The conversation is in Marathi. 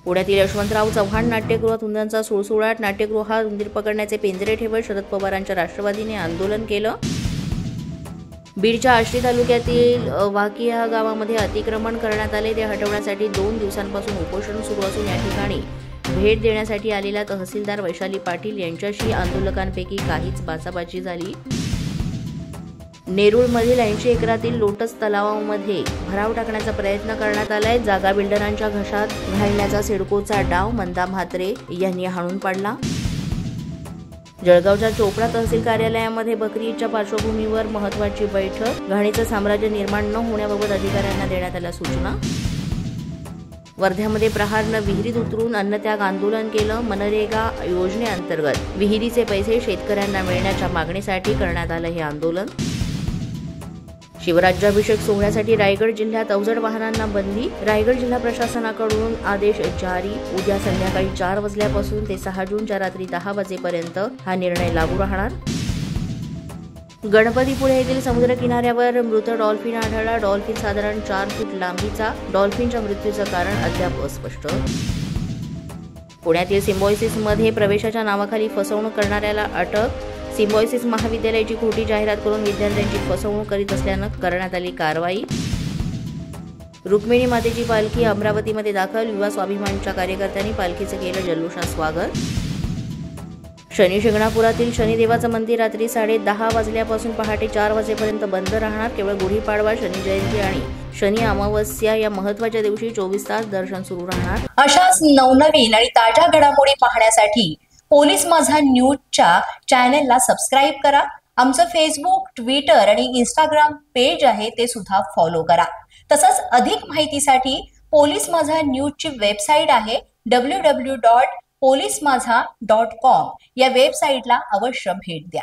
पुण्यातील यशवंतराव चव्हाण नाट्यगृहात उंदरांचा सुळसुळाट. नाट्यगृहात उंदीर पकडण्याचे पिंजरे ठेवत शरद पवारांच्या राष्ट्रवादीने आंदोलन केलं. बीडच्या आष्टी तालुक्यातील वाकी या गावामध्ये अतिक्रमण करण्यात आले, ते हटवण्यासाठी 2 दिवसांपासून उपोषण सुरू असून या ठिकाणी भेट देण्यासाठी आलेल्या तहसीलदार वैशाली पाटील यांच्याशी आंदोलकांपैकी काहीच बाचाबाची झाली. नेरूळमधील 80 एकरातील लोटस तलावामध्ये भराव टाकण्याचा प्रयत्न करण्यात आलाय. जागा बिल्डरांच्या घशात घालण्याचा सिडकोचा डाव मंदा म्हात्रे यांनी हाणून पाडला. जळगावच्या चोपडा तहसील कार्यालयामध्ये बकरी ईदच्या पार्श्वभूमीवर महत्त्वाची बैठक. घाणीचं साम्राज्य निर्माण न होण्याबाबत अधिकाऱ्यांना देण्यात आल्या सूचना. वर्ध्यामध्ये प्रहारनं विहिरीत उतरून अन्नत्याग आंदोलन केलं. मनरेगा योजनेअंतर्गत विहिरीचे पैसे शेतकऱ्यांना मिळण्याच्या मागणीसाठी करण्यात आलं हे आंदोलन. शिवराज्याभिषेक सोहळ्यासाठी रायगड जिल्ह्यात अवजड वाहनांना बंदी. रायगड जिल्हा प्रशासनाकडून आदेश जारी. उद्या संध्याकाळी 4 वाजल्यापासून ते 6 जूनच्या रात्री 10 वाजेपर्यंत हा निर्णय लागू राहणार. गणपतीपुळे येथील समुद्र किनाऱ्यावर मृत डॉल्फिन आढळला. डॉल्फिन साधारण 4 फूट लांबीचा. डॉल्फिनच्या मृत्यूचं कारण अद्याप अस्पष्ट. पुण्यातील सिम्बॉयसिसमध्ये प्रवेशाच्या नावाखाली फसवणूक करणाऱ्याला अटक. सिम्बॉयसिस महाविद्यालयाची खोटी जाहिरात करून विद्यार्थ्यांची फसवणूक करीत असल्यानं करण्यात आली कारवाई. रुक्मिणी मातेची पालखी अमरावतीमध्ये दाखल. युवा स्वाभिमानच्या कार्यकर्त्यांनी पालखीचं केलं जल्लोषात स्वागत. शनी शिंगणापुरातील शनिदेवाचं मंदिर रात्री 10:30 वाजल्यापासून पहाटे 4 वाजेपर्यंत बंद राहणार. केवळ गुढीपाडवा, शनी जयंती आणि शनी अमावस्या या महत्त्वाच्या दिवशी 24 तास दर्शन सुरू राहणार. अशाच नवनवीन आणि ताज्या घडामोडी पाहण्यासाठी पोलीस माझा न्यूजच्या चॅनेलला सबस्क्राईब करा. आमचं फेसबुक, ट्विटर आणि इंस्टाग्राम पेज आहे ते सुद्धा फॉलो करा. तसंच अधिक माहितीसाठी पोलीस माझा न्यूजची वेबसाईट आहे www.polismazha.com या वेबसाईटला अवश्य भेट द्या.